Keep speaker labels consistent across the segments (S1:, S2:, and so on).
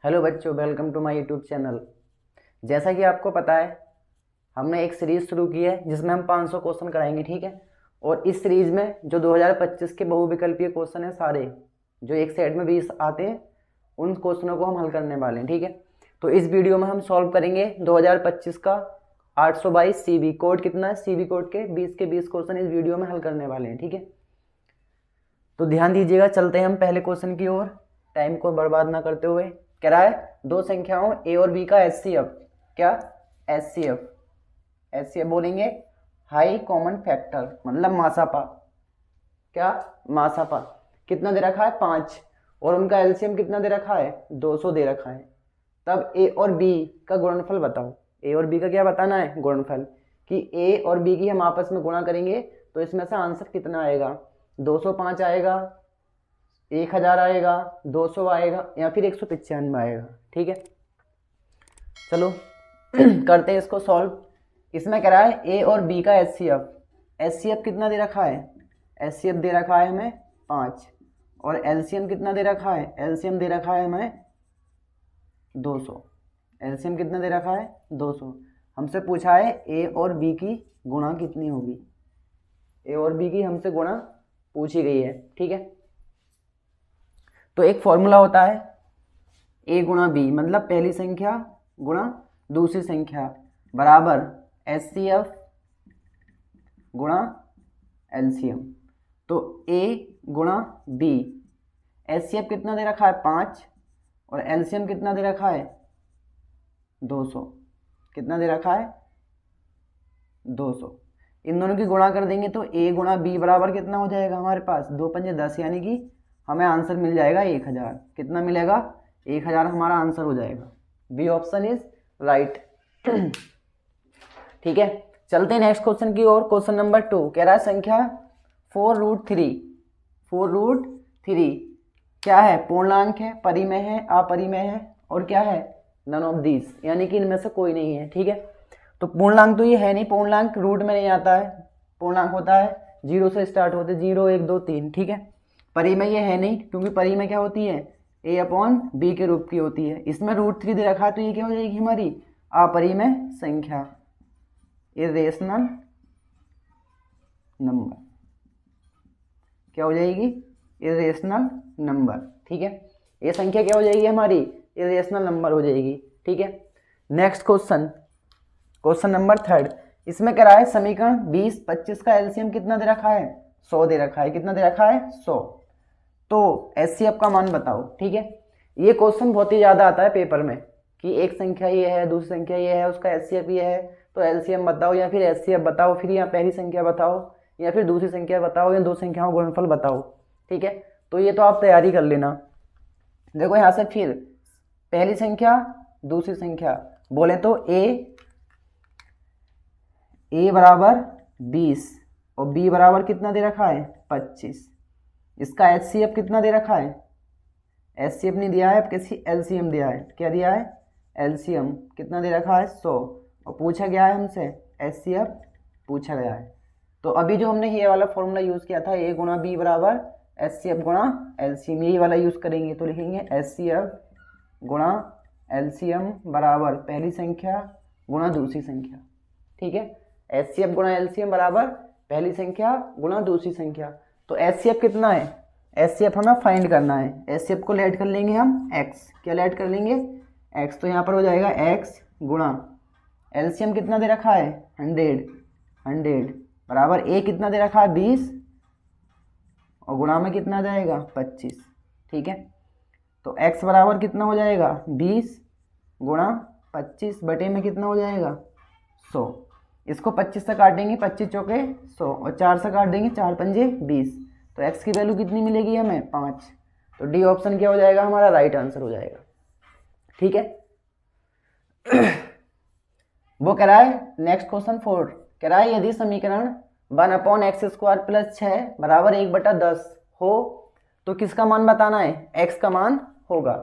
S1: Hello बच्चों, welcome to my YouTube channel. जैसा कि आपको पता है, हमने एक सीरीज़ शुरू की है जिसमें हम 500 क्वेश्चन कराएंगे, ठीक है। और इस सीरीज़ में जो 2025 के बहुविकल्पीय क्वेश्चन हैं सारे, जो एक सेट में 20 आते हैं, उन क्वेश्चनों को हम हल करने वाले हैं, ठीक है। तो इस वीडियो में हम सॉल्व करेंगे 2025 का 822 सीबी कोड। कितना है? सीबी कोड के 20 के 20 क्वेश्चन इस वीडियो में हल करने वाले हैं, ठीक है। तो ध्यान दीजिएगा, चलते हैं हम पहले क्वेश्चन की ओर, टाइम को बर्बाद ना करते हुए। कह रहा है दो संख्याओं ए और बी का एचसीएफ। क्या? एचसीएफ बोलेंगे हाई कॉमन फैक्टर, मतलब मासापा। क्या? मासापा। कितना दे रखा है? 5। और उनका एलसीएम कितना दे रखा है? 200 दे रखा है। तब ए और बी का गुणनफल बताओ। ए और बी का क्या बताना है? गुणनफल। कि ए और बी की हम आपस में गुणा करेंगे तो इसमें से आंसर कितना आएगा? 205 आएगा, 1000 आएगा, 200 आएगा, या फिर 195 आएगा, ठीक है। चलो करते हैं इसको सॉल्व। इसमें कह रहा है ए और बी का एचसीएफ कितना दे रखा है? एचसीएफ दे रखा है हमें 5। और एलसीएम कितना दे रखा है? एलसीएम दे रखा है हमें 200। एलसीएम कितना दे रखा है? 200। हमसे पूछा है ए और बी की गुणा कितनी होगी। ए और बी की हमसे गुणा पूछी गई है, ठीक है। तो एक फॉर्मूला होता है ए गुणा बी, मतलब पहली संख्या गुणा दूसरी संख्या बराबर एचसीएफ गुणा एलसीएम। तो ए गुणा बी, एचसीएफ कितना दे रखा है? 5। और एलसीएम कितना दे रखा है? 200। कितना दे रखा है? 200। इन दोनों की गुणा कर देंगे तो ए गुणा बी बराबर कितना हो जाएगा हमारे पास? 2 पंजे 10, यानी कि हमें आंसर मिल जाएगा 1000। कितना मिलेगा? 1000 हमारा आंसर हो जाएगा। B option is right. ठीक है, चलते हैं नेक्स्ट क्वेश्चन की ओर। क्वेश्चन नंबर 2 कह रहा है संख्या 4√3। 4√3 क्या है? पूर्णांक है, परिमेय है, अपरिमेय है, और क्या है? नन ऑफ दिस, यानी कि इनमें से कोई नहीं है, ठीक है। तो पूर्णांक तो ये है नहीं, पूर्णांक रूट में नहीं आता है। पूर्णांक होता है 0 से स्टार्ट होते, 0 1 2 3, ठीक है। परिमेय ये है नहीं, क्योंकि परिमेय क्या होती है? a/b के रूप की होती है। इसमें √3 दे रखा है तो ये क्या हो जाएगी हमारी? अपरिमेय संख्या, इरेशनल नंबर। क्या हो जाएगी? इरेशनल नंबर, ठीक है। ये संख्या क्या हो जाएगी हमारी? इरेशनल नंबर हो जाएगी, ठीक है। Next question, question number 3। इसमें कह रहा है समीकरण 20 25 का एलसीएम कितना दे रखा है? 100 दे रखा है। कितना दे रखा है? 100। तो एचसीएफ का मान बताओ, ठीक है। ये क्वेश्चन बहुत ही ज़्यादा आता है पेपर में कि एक संख्या ये है, दूसरी संख्या ये है, उसका एचसीएफ ये है, तो एलसीएम बताओ, या फिर एचसीएफ बताओ, फिर यहाँ पहली संख्या बताओ, या फिर दूसरी संख्या बताओ, या दो संख्याओं का गुणनफल बताओ, ठीक है। तो ये तो आप तैयारी कर लेना। देखो यहाँ से फिर पहली संख्या दूसरी संख्या बोले तो ए बराबर 20 और बी बराबर कितना दे रखा है? 25। इसका एचसीएफ कितना दे रखा है? एचसीएफ नहीं दिया है, अब किसी एलसीएम दिया है। क्या दिया है? एलसीएम कितना दे रखा है? 100। और पूछा गया है हमसे एचसीएफ पूछा गया है। तो अभी जो हमने ये वाला फॉर्मूला यूज़ किया था, ए गुणा बी बराबर एचसीएफ गुणा एलसीएम, यही वाला यूज़ करेंगे। तो लिखेंगे एचसीएफ गुणा एलसीएम बराबर पहली संख्या गुणा दूसरी संख्या, ठीक है। एचसीएफ गुणा एलसीएम बराबर पहली संख्या गुणा दूसरी संख्या। तो एचसीएफ कितना है? एचसीएफ हमें फाइंड करना है। एचसीएफ को लेट कर लेंगे हम एक्स। क्या लेट कर लेंगे? एक्स। तो यहाँ पर हो जाएगा एक्स गुणा एलसीएम कितना दे रखा है? 100 बराबर ए कितना दे रखा है? 20, और गुणा में कितना आ जाएगा? 25, ठीक है। तो x बराबर कितना हो जाएगा? 20 गुणा 25 बटे में कितना हो जाएगा? 100। इसको 25 से काटेंगे, 25 चौके 100, और 4 से काट देंगे, 4 पंजे 20। तो x की वैल्यू कितनी मिलेगी हमें? 5। तो डी ऑप्शन क्या हो जाएगा हमारा? राइट आंसर हो जाएगा, ठीक है। वो कह रहा है नेक्स्ट क्वेश्चन 4 कह रहा है यदि समीकरण 1/x² + 6 बराबर 1/10 हो तो किसका मान बताना है? x का मान होगा,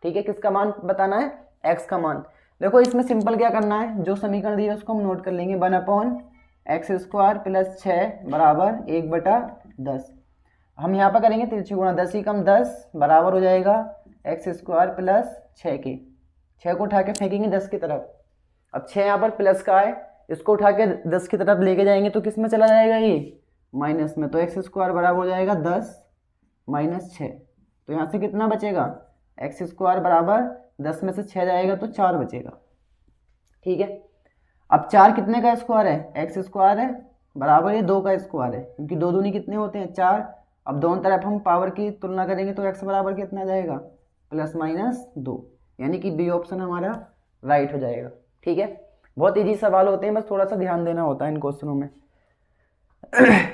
S1: ठीक है। किसका मान बताना है? x का मान। देखो इसमें सिंपल क्या करना है, जो समीकरण दिया है उसको हम नोट कर लेंगे। 1/x² + 6 बराबर 1/10। हम यहाँ पर करेंगे तिरछी गुणा, 10 ही कम 10 बराबर हो जाएगा एक्स स्क्वायर प्लस 6 के, 6 को उठा के फेंकेंगे 10 की तरफ। अब 6 यहाँ पर प्लस का है, इसको उठा के 10 की तरफ लेके जाएंगे तो किस में चला जाएगा ये, माइनस में। तो एक्स स्क्वायर बराबर हो जाएगा 10 माइनस 6। तो यहाँ से कितना बचेगा, एक्स स्क्वायर बराबर 10 में से 6 जाएगा तो 4 बचेगा। ठीक है, अब 4 कितने का स्क्वायर है, एक्स स्क्वायर है बराबर ये 2 का स्क्वायर है, क्योंकि 2 दूनी कितने होते हैं 4। अब दोनों तरफ हम पावर की तुलना करेंगे तो एक्स बराबर कितना जाएगा, प्लस माइनस 2, यानी कि बी ऑप्शन हमारा राइट हो जाएगा। ठीक है, बहुत इजी सवाल होते हैं, बस थोड़ा सा ध्यान देना होता है इन क्वेश्चनों में।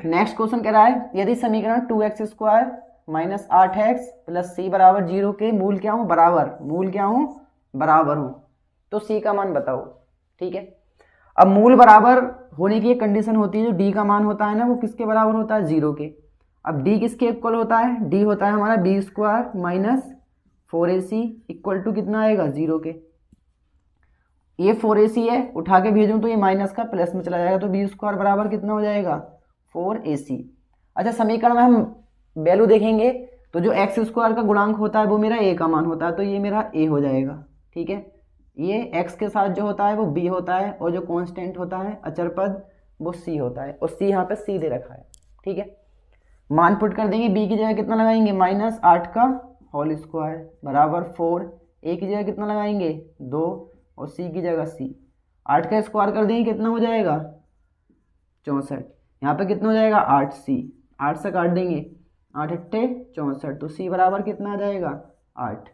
S1: नेक्स्ट क्वेश्चन कह रहा है, यदि समीकरण 2x square minus 8x plus सी बराबर 0 के मूल क्या हो, बराबर, मूल क्या हो, बराबर हो, तो सी का मान बताओ। ठीक है, अब मूल बराबर होने की एक कंडीशन होती है, जो डी का मान होता है ना वो किसके बराबर होता है, 0 के। अब डी किसके इक्वल होता है, डी होता है हमारा B square minus 4ac equal to कितना आएगा, 0 के। ये 4ac है, उठा के भेजूं तो ये माइनस का प्लस में चला जाएगा, तो बी स्क्वायर बराबर कितना हो जाएगा, 4ac। अच्छा, समीकरण में हम वैल्यू देखेंगे तो जो एक्स स्क्वायर का गुणांक होता है वो मेरा ए का मान होता है, तो ये मेरा ए हो जाएगा। ठीक है, ये एक्स के साथ जो होता है वो बी होता है, और जो कांस्टेंट होता है अचर पद वो सी होता है, और सी यहाँ पे सी दे रखा है। ठीक है, मान पुट कर देंगे, बी की जगह कितना लगाएंगे, माइनस 8 का होल स्क्वायर बराबर 4, ए की जगह कितना लगाएंगे 2, और सी की जगह सी। 8 का स्क्वायर कर देंगे कितना हो जाएगा 64, यहाँ पे कितना हो जाएगा 8c, 8 से काट देंगे 8 अट्ठे 64, तो सी बराबर कितना आ जाएगा 8।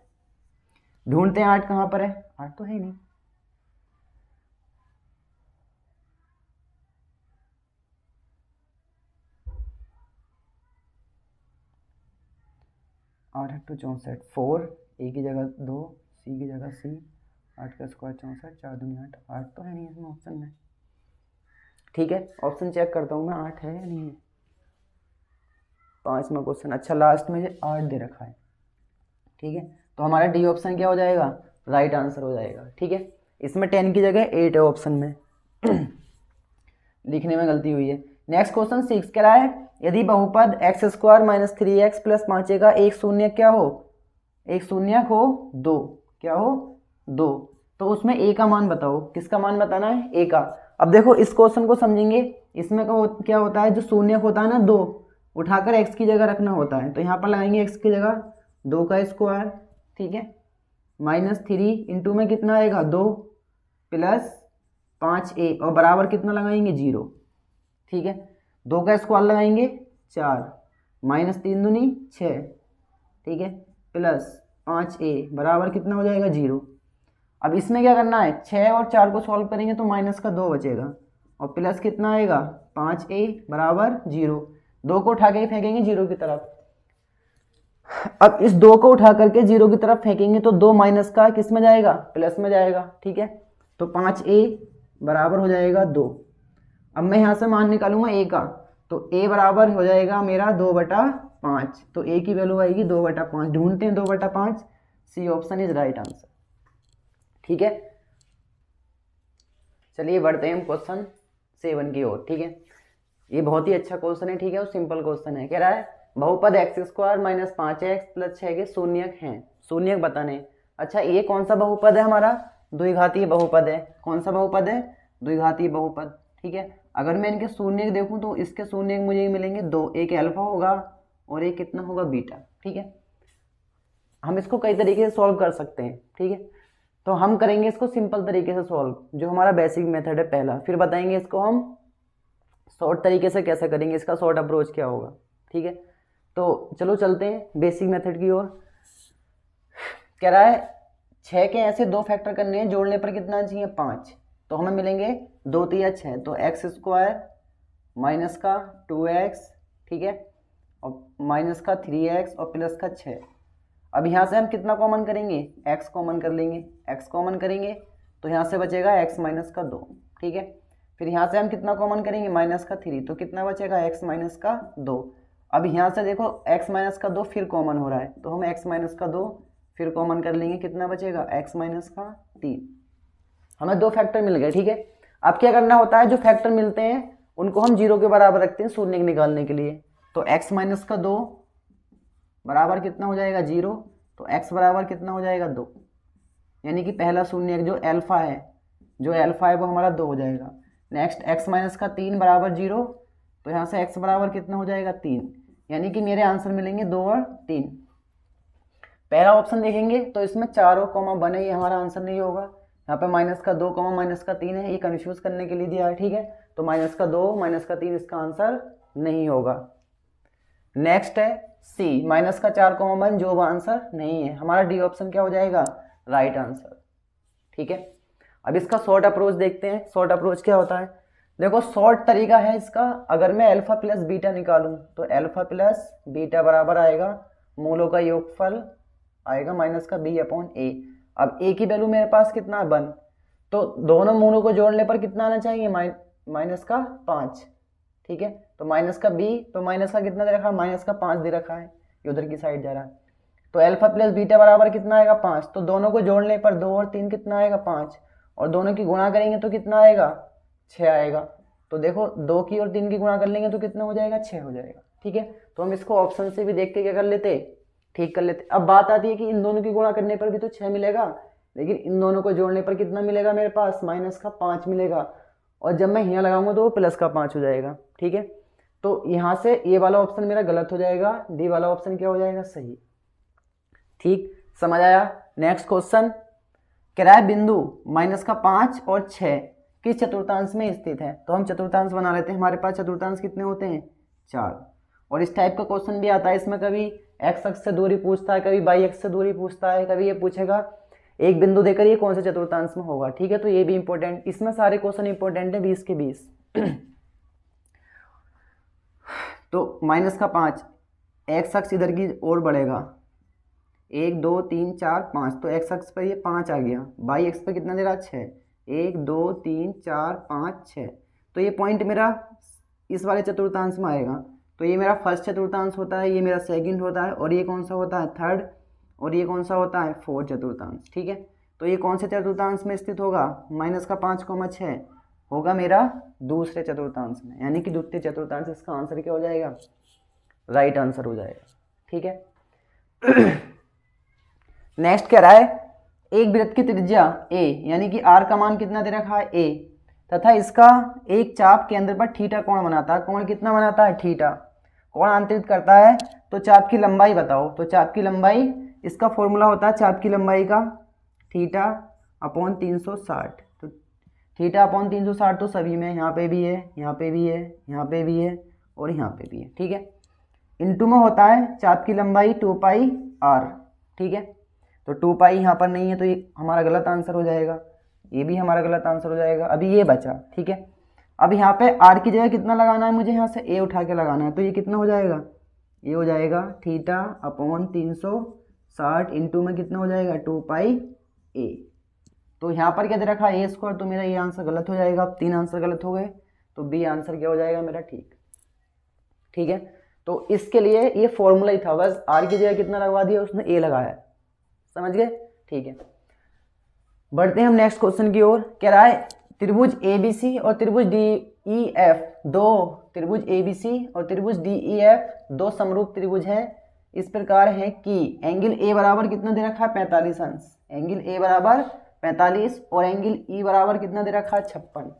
S1: ढूंढते हैं 8 कहाँ पर है, 8 तो है ही नहीं। आठ अट्ठू 64, 4, ए की जगह 2, सी की जगह सी, 8 का स्क्वायर 64, 4 दूनी 8, 8 तो है नहीं इसमें ऑप्शन में। ठीक है, ऑप्शन चेक करता हूँ मैं, 8 है या नहीं है। 5वां क्वेश्चन, अच्छा लास्ट में 8 दे रखा है। ठीक है, तो हमारा डी ऑप्शन क्या हो जाएगा, राइट आंसर हो जाएगा। ठीक है, इसमें 10 की जगह 8 है ऑप्शन में। लिखने में गलती हुई है। नेक्स्ट क्वेश्चन 6 कह रहा है, यदि बहुपद x square minus 3x plus 5a का एक शून्य क्या हो, एक शून्य हो 2, क्या हो 2, तो उसमें a का मान बताओ। किसका मान बताना है, a का। अब देखो इस क्वेश्चन को समझेंगे, इसमें क्या होता है, जो शून्य होता है ना 2, उठाकर x की जगह रखना होता है, तो यहाँ पर लगाएंगे x की जगह 2 का स्क्वायर। ठीक है, माइनस 3 इंटू में कितना आएगा 2 प्लस 5a, और बराबर कितना लगाएंगे 0। ठीक है, 2 का स्क्वायर लगाएंगे 4, माइनस 3 दूनी 6, ठीक है, प्लस 5a बराबर कितना हो जाएगा 0। अब इसमें क्या करना है, 6 और 4 को सॉल्व करेंगे तो माइनस का 2 बचेगा, और प्लस कितना आएगा 5a बराबर 0। 2 को उठा के फेंकेंगे 0 की तरफ। अब इस 2 को उठा करके 0 की तरफ फेंकेंगे तो 2 माइनस का किस में जाएगा, प्लस में जाएगा। ठीक है, तो 5a बराबर हो जाएगा 2। अब मैं यहाँ से मान निकालूंगा a का, तो a बराबर हो जाएगा मेरा 2/5, तो a की वैल्यू आएगी 2/5। ढूंढते हैं 2/5, C option is right answer. ठीक है, चलिए बढ़ते हैं हम क्वेश्चन 7 की ओर। ठीक है, ये बहुत ही अच्छा क्वेश्चन है। ठीक है, और सिंपल क्वेश्चन है। कह रहा है बहुपद x square minus 5x plus 6 के शून्यक हैं, शून्यक बताने। अच्छा, ये कौन सा बहुपद है हमारा, द्विघातीय बहुपद है। कौन सा बहुपद है, द्विघातीय बहुपद। ठीक है, अगर मैं इनके शून्य देखूं तो इसके शून्य मुझे मिलेंगे 2, एक अल्फा होगा और एक कितना होगा बीटा। ठीक है, हम इसको कई तरीके से सॉल्व कर सकते हैं। ठीक है, तो हम करेंगे इसको सिंपल तरीके से सॉल्व, जो हमारा बेसिक मेथड है पहला, फिर बताएंगे इसको हम शॉर्ट तरीके से कैसे करेंगे, इसका शॉर्ट अप्रोच क्या होगा। ठीक है, तो चलो चलते हैं बेसिक मेथड की ओर। कह रहा है 6 के ऐसे 2 फैक्टर करने हैं, जोड़ने पर कितना चाहिए 5, तो हमें मिलेंगे 2 3 6, तो एक्स स्क्वायर माइनस का 2x, ठीक है, और माइनस का 3x और प्लस का 6। अब यहाँ से हम कितना कॉमन करेंगे, x कॉमन कर लेंगे। x कॉमन करेंगे तो यहाँ से बचेगा x माइनस का 2। ठीक है, फिर यहाँ से हम कितना कॉमन करेंगे, माइनस का 3, तो कितना बचेगा x माइनस का 2। अब यहाँ से देखो x माइनस का 2 फिर कॉमन हो रहा है, तो हम x माइनस का 2 फिर कॉमन कर लेंगे, कितना बचेगा x माइनस का 3। हमें 2 फैक्टर मिल गए। ठीक है, अब क्या करना होता है, जो फैक्टर मिलते हैं उनको हम 0 के बराबर रखते हैं शून्य निकालने के लिए। तो x माइनस का 2 बराबर कितना हो जाएगा 0, तो x बराबर कितना हो जाएगा 2, यानी कि पहला शून्य जो अल्फा है वो हमारा 2 हो जाएगा। नेक्स्ट x माइनस का 3 बराबर 0, तो यहाँ से x बराबर कितना हो जाएगा 3, यानी कि मेरे आंसर मिलेंगे 2 और 3। पहला ऑप्शन देखेंगे तो इसमें 4 और कॉमा 1 है, ये हमारा आंसर नहीं होगा। यहाँ पे -2 कॉमा -3 है, ये कंफ्यूज करने के लिए दिया है, ठीक है। तो -2 -3 इसका आंसर नहीं होगा। नेक्स्ट है सी, -4 कॉमा 1, जो आंसर नहीं है। हमारा डी ऑप्शन क्या हो जाएगा, राइट आंसर, ठीक है। अब इसका शॉर्ट अप्रोच देखते हैं। शॉर्ट अप्रोच क्या होता है, देखो शॉर्ट तरीका है इसका, अगर मैं अल्फा प्लस बीटा निकालूं तो अल्फा प्लस बीटा बराबर आएगा मूलों का योगफल आएगा -b/a। अब a की वैल्यू मेरे पास कितना है 1, तो दोनों मूलों को जोड़ने पर कितना आना चाहिए -5, ठीक है। तो -b, तो माइनस का कितना दे रखा है, -5 दे रखा है, ये उधर की साइड जा रहा है। तो अल्फा प्लस बीटा बराबर कितना आएगा 5, तो दोनों को जोड़ने पर 2 और 3 कितना आएगा 5, और दोनों की गुणा करेंगे तो कितना आएगा 6 आएगा। तो देखो 2 की और 3 की गुणा कर लेंगे तो कितना हो जाएगा 6 हो जाएगा, ठीक है। तो हम इसको ऑप्शन से भी देख के क्या कर लेते, ठीक कर लेते। अब बात आती है कि इन दोनों की गुणा करने पर भी तो 6 मिलेगा, लेकिन इन दोनों को जोड़ने पर कितना मिलेगा मेरे पास -5 मिलेगा, और जब मैं यहाँ लगाऊंगा तो वो +5 हो जाएगा, ठीक है। तो यहाँ से ये वाला ऑप्शन मेरा गलत हो जाएगा, डी वाला ऑप्शन क्या हो जाएगा सही, ठीक, समझ आया। नेक्स्ट क्वेश्चन, किराए बिंदु -5 और 6 किस चतुर्थांश में स्थित है। तो हम चतुर्थांश बना लेते हैं, हमारे पास चतुर्थांश कितने होते हैं 4। और इस टाइप का क्वेश्चन भी आता है, इसमें कभी x अक्ष से दूरी पूछता है, कभी y अक्ष से दूरी पूछता है, कभी ये पूछेगा एक बिंदु देकर ये कौन से चतुर्थांश में होगा, ठीक है। तो ये भी इंपॉर्टेंट, इसमें सारे क्वेश्चन इंपॉर्टेंट है 20 के 20। तो -5, x अक्ष इधर की ओर बढ़ेगा, 1 2 3 4 5, तो x अक्ष पर ये 5 आ गया, y अक्ष पर कितना दे रहा 6, 1 2 3 4 5 6। तो ये पॉइंट मेरा इस वाले चतुर्थांश में आएगा। तो ये मेरा फर्स्ट चतुर्थांश होता है, ये मेरा सेकंड होता है, और ये कौन सा होता है थर्ड, और ये कौन सा होता है फोर्थ चतुर्थांश, ठीक है। तो ये कौन से चतुर्थांश में स्थित होगा, -5,6 होगा मेरा दूसरे चतुर्थांश में, यानी कि द्वितीय चतुर्थांश। इसका आंसर क्या हो जाएगा, राइट आंसर हो जाएगा, ठीक है। नेक्स्ट कह रहा है एक वृत्त की त्रिज्या a, यानी कि r का मान कितना दे रखा है a, तथा इसका एक चाप केंद्र पर थीटा कोण बनाता है। कोण कितना बनाता है थीटा, कोण आंतरित करता है। तो चाप की लंबाई बताओ, तो चाप की लंबाई, इसका फॉर्मूला होता है चाप की लंबाई का θ/360। तो θ/360 तो सभी में, यहाँ पे भी है, यहाँ पे भी है, यहाँ पे भी है, और यहाँ पे भी है, ठीक है। इंटू में होता है चाप की लंबाई 2πr, ठीक है। तो 2π यहाँ पर नहीं है, तो ये हमारा गलत आंसर हो जाएगा, ये भी हमारा गलत आंसर हो जाएगा। अभी ये बचा, ठीक है। अब यहाँ पे r की जगह कितना लगाना है मुझे, यहाँ से a उठा के लगाना है। तो ये कितना हो जाएगा, ये हो जाएगा θ/360 इंटू में कितना हो जाएगा 2πa। तो यहाँ पर क्या दे रखा है a², तो मेरा ये आंसर गलत हो जाएगा। अब 3 आंसर गलत हो गए, तो बी आंसर क्या हो जाएगा मेरा ठीक, ठीक है। तो इसके लिए ये फॉर्मूला ही था, बस r की जगह कितना लगवा दिया उसने, a लगाया, समझ गए, ठीक है। बढ़ते हैं हम नेक्स्ट क्वेश्चन की ओर। कह रहा है त्रिभुज ABC और त्रिभुज DEF, दो त्रिभुज ABC और त्रिभुज DEF दो समरूप त्रिभुज हैं, इस प्रकार है कि एंगल A बराबर कितना दे रखा है 45 अंश, एंगल A बराबर 45, और एंगल E बराबर कितना दे रखा है 56।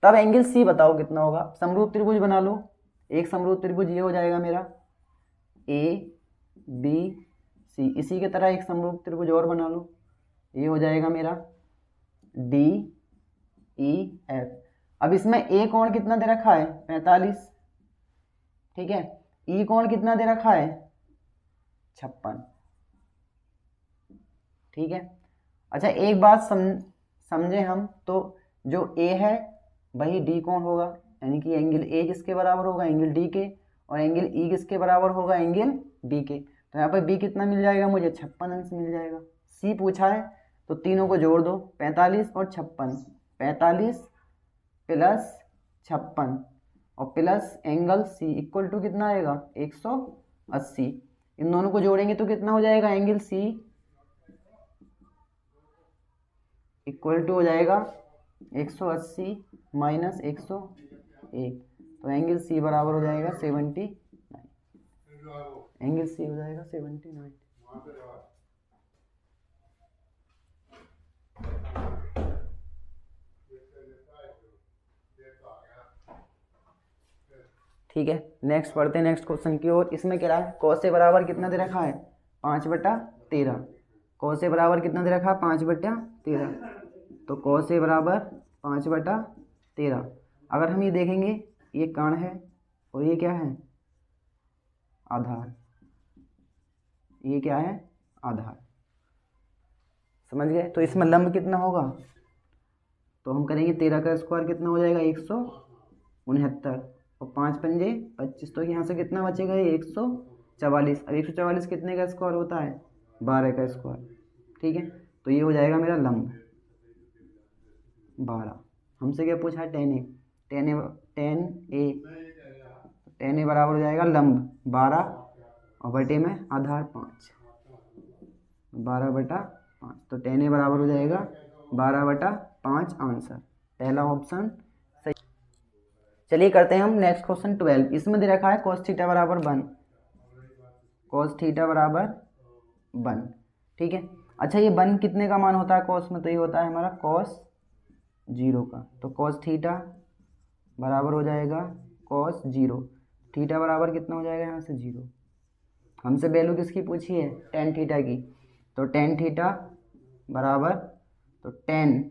S1: तब एंगल C बताओ कितना होगा। समरूप त्रिभुज बना लो, एक समरूप त्रिभुज ये हो जाएगा मेरा ABC, इसी की तरह एक समरूप त्रिभुज और बना लो, ये हो जाएगा मेरा DEF। अब इसमें A कोण कितना दे रखा है 45, ठीक है, E कोण कितना दे रखा है 56, ठीक है। अच्छा एक बात समझे हम, तो जो A है वही D कोण होगा, यानी कि एंगल A किसके बराबर होगा, एंगल D के, और एंगल E किसके बराबर होगा, एंगल B के। तो यहाँ पर B कितना मिल जाएगा मुझे 56 अंश मिल जाएगा। C पूछा है तो तीनों को जोड़ दो, 45 और 56, 45 प्लस 56 और plus angle C equal to कितना आएगा 180। इन दोनों को जोड़ेंगे तो कितना हो जाएगा, एंगल C इक्वल टू हो जाएगा 180 माइनस 101, तो एंगल C बराबर हो जाएगा 79, एंगल C हो जाएगा 79। ठीक है, नेक्स्ट पढ़ते हैं नेक्स्ट क्वेश्चन की ओर। इसमें क्या रहा है, cos ए बराबर कितना दे रखा है 5/13। cos ए बराबर कितना दे रखा है 5/13। तो cos ए बराबर 5/13। अगर हम ये देखेंगे, ये कर्ण है और ये क्या है आधार, ये क्या है आधार, समझ गए। तो इसमें लंब कितना होगा, तो हम करेंगे 13 का स्क्वायर कितना हो जाएगा 169 और 5 पंजे 25, तो यहाँ से कितना बचेगा ये 144। अब 144 कितने का स्क्वायर होता है 12 का स्क्वायर, ठीक है। तो ये हो जाएगा मेरा लंब 12। हमसे क्या पूछा है टेन ए बराबर हो जाएगा लंब 12 और बटे में आधार 5, 12/5। तो टेन ए बराबर हो जाएगा 12/5 आंसर, पहला ऑप्शन सही। चलिए करते हैं हम नेक्स्ट क्वेश्चन 12। इसमें दे रखा है cos थीटा बराबर 1, cos थीटा बराबर 1, ठीक है। अच्छा ये 1 कितने का मान होता है cos में, तो ये होता है हमारा cos 0 का। तो cos थीटा बराबर हो जाएगा cos 0, थीटा बराबर कितना हो जाएगा यहाँ से 0। हमसे वैल्यू किसकी पूछी है tan थीटा की, तो tan थीटा बराबर, तो tan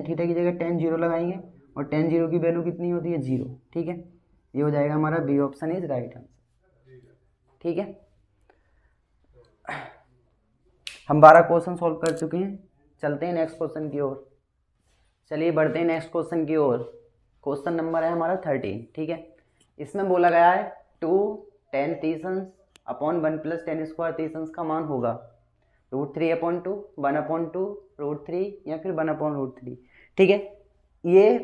S1: थीटा की जगह tan 0 लगाएंगे और tan 0 की वैल्यू कितनी होती है 0, ठीक है। ये हो जाएगा हमारा B option is right answer, ठीक है। हम 12 क्वेश्चन सॉल्व कर चुके हैं, चलते हैं नेक्स्ट क्वेश्चन की ओर। चलिए बढ़ते हैं नेक्स्ट क्वेश्चन की ओर। क्वेश्चन नंबर है हमारा 13, ठीक है। इसमें बोला गया है 2 tan तीसंस अपॉन 1 + tan स्क्वायर तीसंस का मान होगा √3/2, 1/2, √3 या फिर 1/√3, ठीक है। ये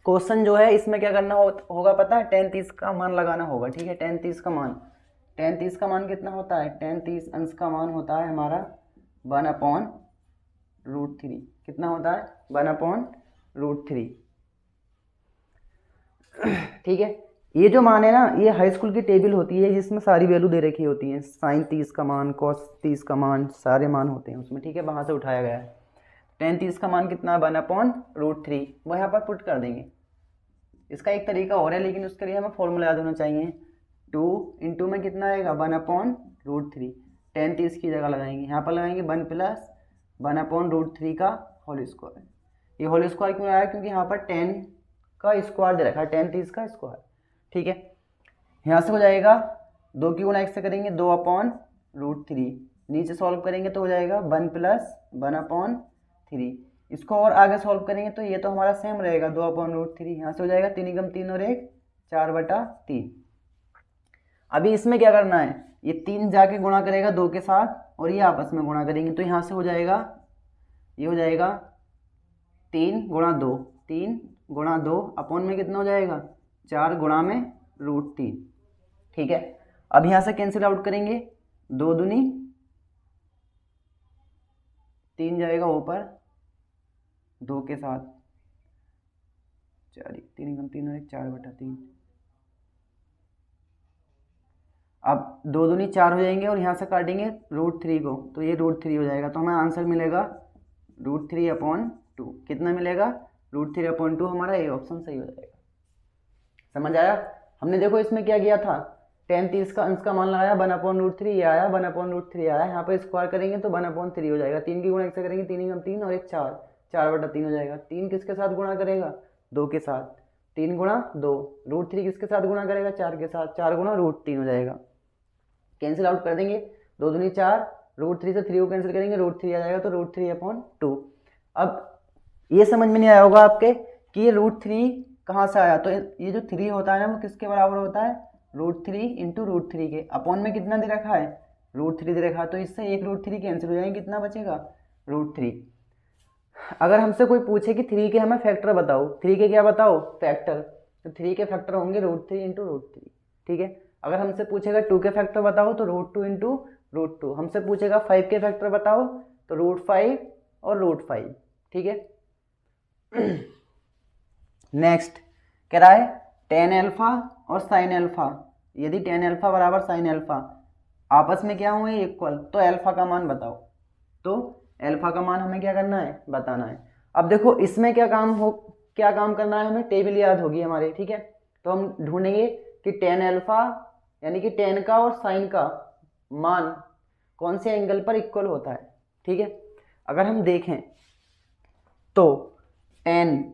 S1: क्वेश्चन जो है इसमें क्या करना होगा पता है, tan 30 का मान लगाना होगा, ठीक है। tan 30 का मान कितना होता है, tan 30 अंश का मान होता है हमारा 1/√3। कितना होता है 1/√3, ठीक है। ये जो मान है ना, ये हाई स्कूल की टेबल होती है जिसमें सारी वैल्यू दे रखी होती हैं, sin 30 का मान, cos 30 का मान, सारे मान होते हैं उसमें, ठीक है। वहाँ से उठाया गया है। tan 30 का मान कितना है 1/√3, वो यहाँ पर पुट कर देंगे। इसका एक तरीका और है, लेकिन उसके लिए हमें फॉर्मूला याद होना चाहिए। 2 इंटू में कितना आएगा 1/√3, tan 30 की जगह लगाएंगे, यहाँ पर लगाएंगे 1 + 1/√3 का होल स्क्वायर। ये होल स्क्वायर क्यों आया, क्योंकि यहाँ पर tan का स्क्वायर दे रखा है, tan 30 का स्क्वायर, ठीक है। यहाँ से हो जाएगा 2 की गुणा 1 से करेंगे 2/√3, नीचे सॉल्व करेंगे तो हो जाएगा 1 + 1/3। इसको और आगे सॉल्व करेंगे तो ये तो हमारा सेम रहेगा 2/√3। यहाँ से हो जाएगा 3 × 3 और 1 4/3। अभी इसमें क्या करना है, ये 3 जाके गुणा करेगा 2 के साथ और ये आपस में गुणा करेंगे, तो यहाँ से हो जाएगा, ये हो जाएगा 3 × 2, 3 × 2 अपॉन में कितना हो जाएगा 4 गुणा में √3, ठीक है। अब यहाँ से कैंसिल आउट करेंगे, 2 दूनी 3 जाएगा ऊपर 2 के साथ 4, 3 × 3 और 1 4/3। अब 2 दूनी 4 हो जाएंगे और यहाँ से काटेंगे √3 को, तो ये √3 हो जाएगा। तो हमें आंसर मिलेगा √3/2। कितना मिलेगा √3/2, हमारा ये ऑप्शन सही हो जाएगा। समझ आया। हमने देखो इसमें क्या किया था, tan 30 का अंश का मान लगाया 1/√3, ये आया 1/√3 आया, यहाँ पर स्क्वायर करेंगे तो 1/3 हो जाएगा। 3 की गुणा 1 से करेंगे 3 × 3 और 1 4, 4/3 हो जाएगा। 3 किसके साथ गुणा करेगा 2 के साथ, 3 × 2, √3 किसके साथ गुणा करेगा 4 के साथ, 4 × √3 हो जाएगा। कैंसिल आउट कर देंगे, 2 दूनी 4, √3 से 3 को कैंसिल करेंगे √3 आ जाएगा, तो √3/2। अब ये समझ में नहीं आया होगा आपके कि ये √3 कहाँ से आया, तो ये जो 3 होता है ना वो किसके बराबर होता है √3 × √3 के, अपॉन में कितना दे रखा है √3 दे रखा है, तो इससे एक √3 कैंसिल हो जाएंगे, कितना बचेगा √3। अगर हमसे कोई पूछे कि 3 के हमें फैक्टर बताओ, 3 के क्या बताओ फैक्टर, तो 3 के फैक्टर होंगे √3 × √3, ठीक है। अगर हमसे पूछेगा 2 के फैक्टर बताओ तो √2 × √2, हमसे पूछेगा 5 के फैक्टर बताओ तो √5 और √5, ठीक है। नेक्स्ट कह रहा है tan अल्फा और sin अल्फा, यदि tan अल्फा बराबर sin अल्फा आपस में क्या हुए इक्वल, तो अल्फा का मान बताओ। तो अल्फा का मान हमें क्या करना है बताना है। अब देखो इसमें क्या काम करना है, हमें टेबल याद होगी हमारे, ठीक है। तो हम ढूंढेंगे कि टेन अल्फा यानी कि टेन का और साइन का मान कौन से एंगल पर इक्वल होता है। ठीक है, अगर हम देखें तो टेन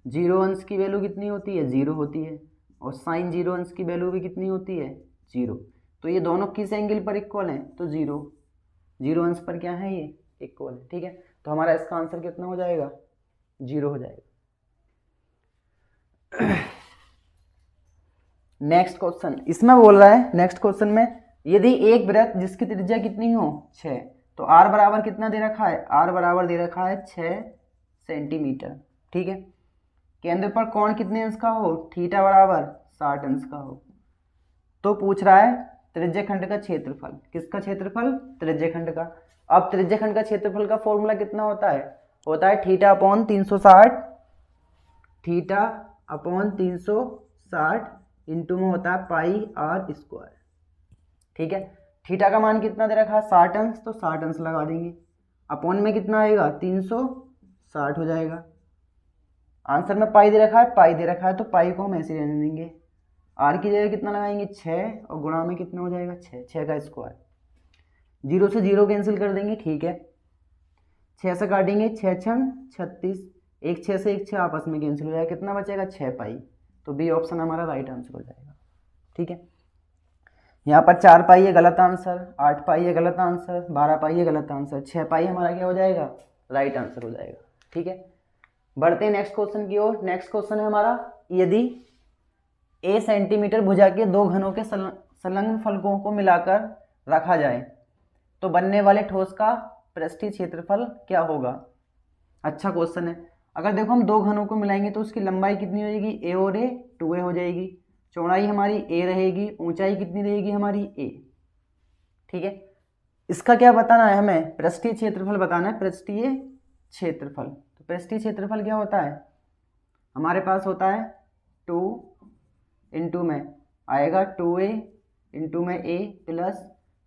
S1: 0 अंश की वैल्यू कितनी होती है, 0 होती है, और साइन 0 अंश की वैल्यू भी कितनी होती है, 0। तो ये दोनों किस एंगल पर इक्वल हैं, तो 0 अंश पर क्या है, ये इक्वल है। ठीक है, तो हमारा इसका आंसर कितना हो जाएगा, 0 हो जाएगा। नेक्स्ट क्वेश्चन इसमें बोल रहा है, नेक्स्ट क्वेश्चन में यदि एक वृत्त जिसकी त्रिज्या कितनी हो 6, तो r बराबर कितना दे रखा है, r बराबर दे रखा है 6 सेंटीमीटर। ठीक है, केंद्र पर कोण कितने अंश का हो, थीटा बराबर 60 अंश का हो। तो पूछ रहा है त्रिज्यखंड का क्षेत्रफल, किसका क्षेत्रफल, त्रिज्यखंड का। अब त्रिज्यखंड का क्षेत्रफल का फॉर्मूला कितना होता है theta upon 360, theta upon 360 into में होता है पाई आर स्क्वायर। ठीक है, थीटा का मान कितना दे रखा है 60 अंश, तो 60 अंश लगा देंगे, अपॉन में कितना आएगा 360 हो जाएगा। आंसर में पाई दे रखा है, पाई दे रखा है तो पाई को हम ऐसे रहने देंगे। आर की जगह कितना लगाएंगे 6, और गुणा में कितना हो जाएगा 6 का स्क्वायर। 0 से 0 कैंसिल कर देंगे। ठीक है, 6 से काटेंगे 6 छंग 36, एक 6 से एक 6 आपस में कैंसिल हो जाएगा, कितना बचेगा 6 पाई। तो बी ऑप्शन हमारा राइट आंसर हो जाएगा। ठीक है, यहाँ पर 4 पाई है गलत आंसर, 8 पाई है गलत आंसर, 12 पाई है गलत आंसर, 6 पाई हमारा क्या हो जाएगा, राइट आंसर हो जाएगा। ठीक है, बढ़ते हैं नेक्स्ट क्वेश्चन की ओर। नेक्स्ट क्वेश्चन है हमारा, यदि a सेंटीमीटर भुजा के दो घनों के संलग्न फलकों को मिलाकर रखा जाए तो बनने वाले ठोस का पृष्ठीय क्षेत्रफल क्या होगा। अच्छा क्वेश्चन है। अगर देखो हम दो घनों को मिलाएंगे तो उसकी लंबाई कितनी हो जाएगी, a और a 2a हो जाएगी, चौड़ाई हमारी a रहेगी, ऊंचाई कितनी रहेगी हमारी a। ठीक है, इसका क्या बताना है हमें, पृष्ठीय क्षेत्रफल बताना है, पृष्ठीय क्षेत्रफल। तो पृष्ठीय क्षेत्रफल क्या होता है, हमारे पास होता है 2 इंटू में आएगा 2a इंटू में a प्लस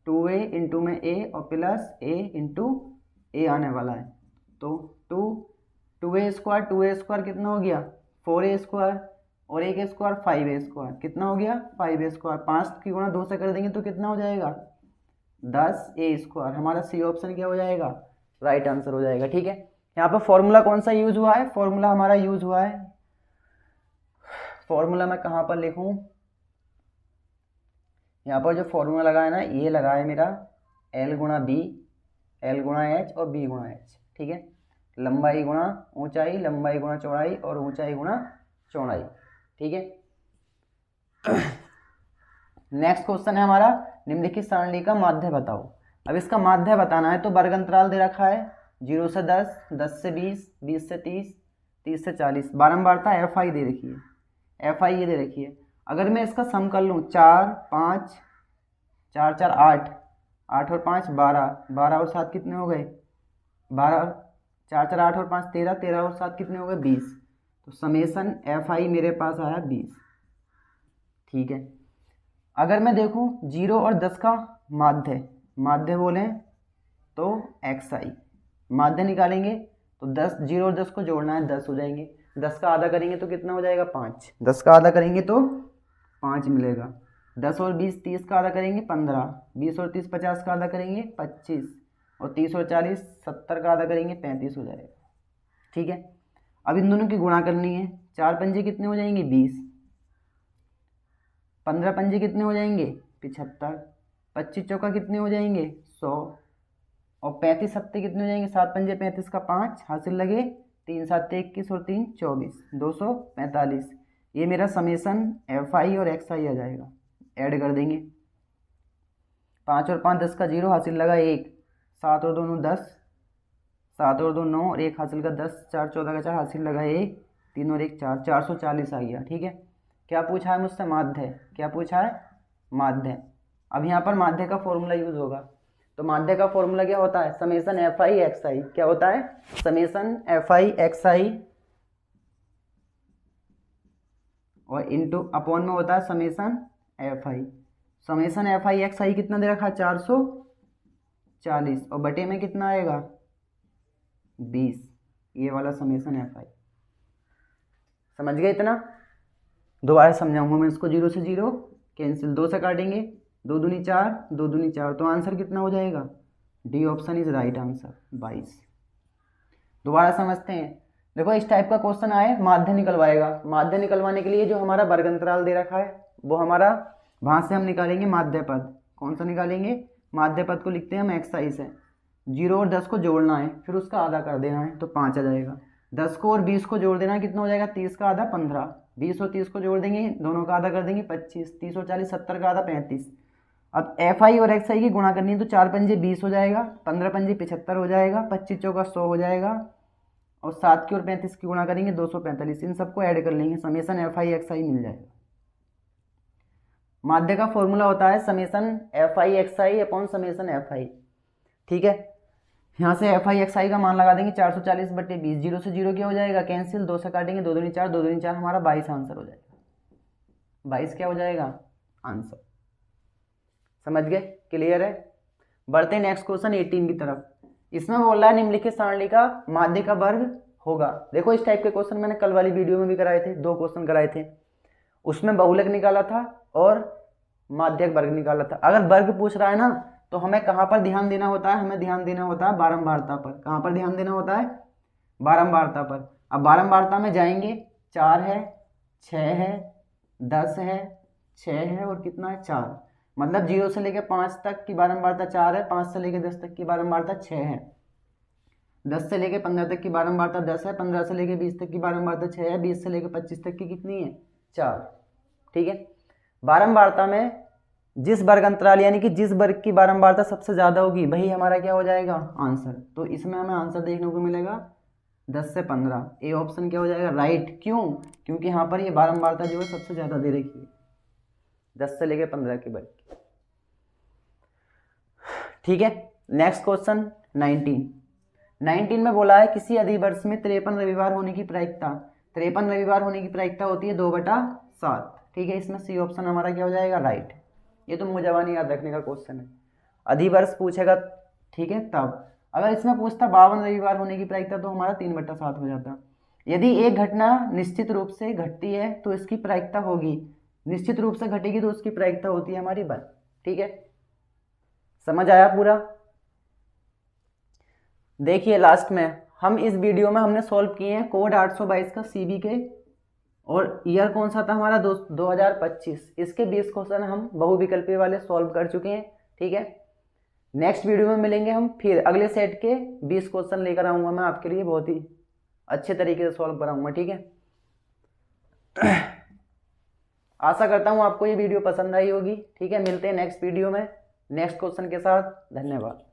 S1: 2a इंटू में a और प्लस a इंटू a आने वाला है। तो 2a स्क्वायर कितना हो गया 4a स्क्वायर, और a के स्क्वायर 5a स्क्वायर, कितना हो गया 5a स्क्वायर। 5 की गुणा 2 से कर देंगे तो कितना हो जाएगा 10a स्क्वायर। हमारा सी ऑप्शन क्या हो जाएगा, राइट आंसर हो जाएगा। ठीक है, यहाँ पर फॉर्मूला कौन सा यूज हुआ है, फॉर्मूला हमारा यूज हुआ है, फॉर्मूला मैं कहाँ पर लिखूं, यहाँ पर जो फॉर्मूला लगा है ना, ये लगा है मेरा L गुणा बी, L गुणा एच और B गुणा एच। ठीक है, लंबाई गुणा ऊंचाई, लंबाई गुणा चौड़ाई और ऊंचाई गुणा चौड़ाई। ठीक है, नेक्स्ट क्वेश्चन है हमारा, निम्नलिखित सारणी का माध्य बताओ। अब इसका माध्य बताना है तो वर्ग अंतराल दे रखा है 0 से 10, 10 से 20, 20 से 30, 30 से 40, बारंबारता एफ आई दे रखी है, एफ आई ये दे रखी है। अगर मैं इसका सम कर लूँ 4 5 4 4 8, 8 और 5 12, 12 और 7 कितने हो गए 12, 4 4 8 और 5 13, 13 और 7 कितने हो गए 20। तो समेसन एफ आई मेरे पास आया 20। ठीक है, अगर मैं देखूं 0 और 10 का माध्य, माध्य बोलें तो एक्स आई, माध्य निकालेंगे तो 10, 0 और 10 को जोड़ना है 10 हो जाएंगे, 10 का आधा करेंगे तो कितना हो जाएगा 5, 10 का आधा करेंगे तो 5 मिलेगा, 10 और 20 30 का आधा करेंगे 15, 20 और 30 50 का आधा करेंगे 25, और 30 और 40 70 का आधा करेंगे 35 हो जाएगा। ठीक है, अब इन दोनों की गुणा करनी है, 4 पंजे कितने हो जाएंगे 20, 15 पंजे कितने हो जाएंगे 75, 25 चौका कितने हो जाएंगे 100, और 35 सत्ते कितने हो जाएंगे 7 पंजे 35 का 5 हासिल लगे, 3 7 21 और 3 24, 245। ये मेरा समेसन एफ आई और एक्स आई आ जाएगा, ऐड कर देंगे, 5 और 5 10 का 0 हासिल लगा 1, 7 और 2 9 10, 7 और 2 9 और 1 हासिल का 10, 4 14 का 4 हासिल लगा 1, 3 और 1 4, 440 आ गया। ठीक है, क्या पूछा है मुझसे माध्य, क्या पूछा है माध्य। अब यहाँ पर माध्य का फॉर्मूला यूज होगा, तो माध्य का फॉर्मूला क्या होता है summation F I x I, क्या होता है समेसन एफ आई एक्स आई और इंटू अपॉन में होता है summation F I. Summation F I x I कितना दे रखा है 440, और बटे में कितना आएगा 20, ये वाला समेसन एफ आई। समझ गए इतना। दोबारा समझाऊंगा मैं इसको। 0 से 0 कैंसिल, 2 से काटेंगे, 2 दूनी 4, 2 दूनी 4, तो आंसर कितना हो जाएगा? D option is right answer 22। दोबारा समझते हैं। देखो इस टाइप का क्वेश्चन आए, माध्य निकलवाएगा। माध्य निकलवाने के लिए जो हमारा वर्ग अंतराल दे रखा है वो हमारा, वहाँ से हम निकालेंगे माध्य पद। कौन सा निकालेंगे? माध्य पद को लिखते हैं हम एक्साइज है। 0 और 10 को जोड़ना है, फिर उसका आधा कर देना है, तो 5 आ जाएगा। 10 को और 20 को जोड़ देना है, कितना हो जाएगा? 30 का आधा 15। 20 और 30 को जोड़ देंगे, दोनों का आधा कर देंगे 25। 30 और 40 70 का आधा 35। अब एफ आई और एक्स आई की गुणा करनी है, तो 4 पंजे 20 हो जाएगा, 15 पंजे 75 हो जाएगा, 25 चौका 100 हो जाएगा, और 7 की और 35 की गुणा करेंगे 245। इन सबको ऐड कर लेंगे, समेसन एफ आई एक्स आई मिल जाएगा। माध्य का फॉर्मूला होता है summation F I x I upon summation F I. ठीक है, यहाँ से एफ आई एक्स आई का मान लगा देंगे 440/20। 0 से 0 क्या हो जाएगा? कैंसिल, 2 से काटेंगे, 2 दूनी 4, 2 दूनी 4, हमारा 22 आंसर हो जाएगा। 22 क्या हो जाएगा? आंसर। समझ गए? क्लियर है? बढ़ते हैं नेक्स्ट क्वेश्चन 18 की तरफ। इसमें बोल रहा है निम्नलिखित सारणी का माध्य का वर्ग होगा। देखो इस टाइप के क्वेश्चन मैंने कल वाली वीडियो में भी कराए थे, 2 क्वेश्चन कराए थे। उसमें बहुलक निकाला था और माध्यक वर्ग निकाला था। अगर वर्ग पूछ रहा है ना, तो हमें कहाँ पर ध्यान देना होता है? हमें ध्यान देना होता है बारंबारता पर। कहाँ पर ध्यान देना होता है? बारंबारता पर। अब बारंबारता में जाएंगे, 4 है, 6 है, 10 है, 6 है, और कितना है? 4। मतलब 0 से लेकर 5 तक की बारंबारता 4 है, 5 से लेकर 10 तक की बारंबारता 6 है, 10 से लेकर 15 तक की बारंबारता 10 है, 15 से लेकर 20 तक की बारंबारता 6 है, 20 से लेकर 25 तक की कितनी है? 4। ठीक है, बारंबारता में जिस वर्ग अंतराल यानी कि जिस वर्ग की बारंबारता सबसे ज्यादा होगी वही हमारा क्या हो जाएगा? आंसर। तो इसमें हमें आंसर देखने को मिलेगा 10 से 15। ए ऑप्शन क्या हो जाएगा? राइट। क्यों? क्योंकि यहाँ पर ये बारंबारता जो है सबसे ज्यादा दे रखी है, 10 से लेकर 15 के वर्ग की। ठीक है, नेक्स्ट क्वेश्चन 19 में बोला है किसी अधिवर्ष में 53 रविवार होने की प्रायिकता। 53 रविवार होने की प्रायिकता होती है 2/7। ठीक है, इसमें सी ऑप्शन हमारा क्या हो जाएगा? राइट। ये तो मुझे जवानी याद रखने का क्वेश्चन है, अधिवर्ष पूछेगा। ठीक है, तब अगर इसमें पूछता 52 रविवार होने की प्रायिकता, तो हमारा 3/7 हो जाता। यदि एक घटना निश्चित रूप से घटती है तो इसकी प्रायिकता होगी, निश्चित रूप से घटेगी तो उसकी प्रायिकता होती है हमारी 1। ठीक है, समझ आया पूरा? देखिए लास्ट में हम इस वीडियो में हमने सॉल्व किए हैं कोड 822 का सीबी के, और ईयर कौन सा था हमारा? 2025। इसके 20 क्वेश्चन हम बहुविकल्पी वाले सॉल्व कर चुके हैं। ठीक है, नेक्स्ट वीडियो में मिलेंगे हम, फिर अगले सेट के 20 क्वेश्चन लेकर आऊंगा मैं आपके लिए, बहुत ही अच्छे तरीके से सॉल्व कराऊंगा। ठीक है, आशा करता हूँ आपको ये वीडियो पसंद आई होगी। ठीक है, मिलते हैं नेक्स्ट वीडियो में नेक्स्ट क्वेश्चन के साथ। धन्यवाद।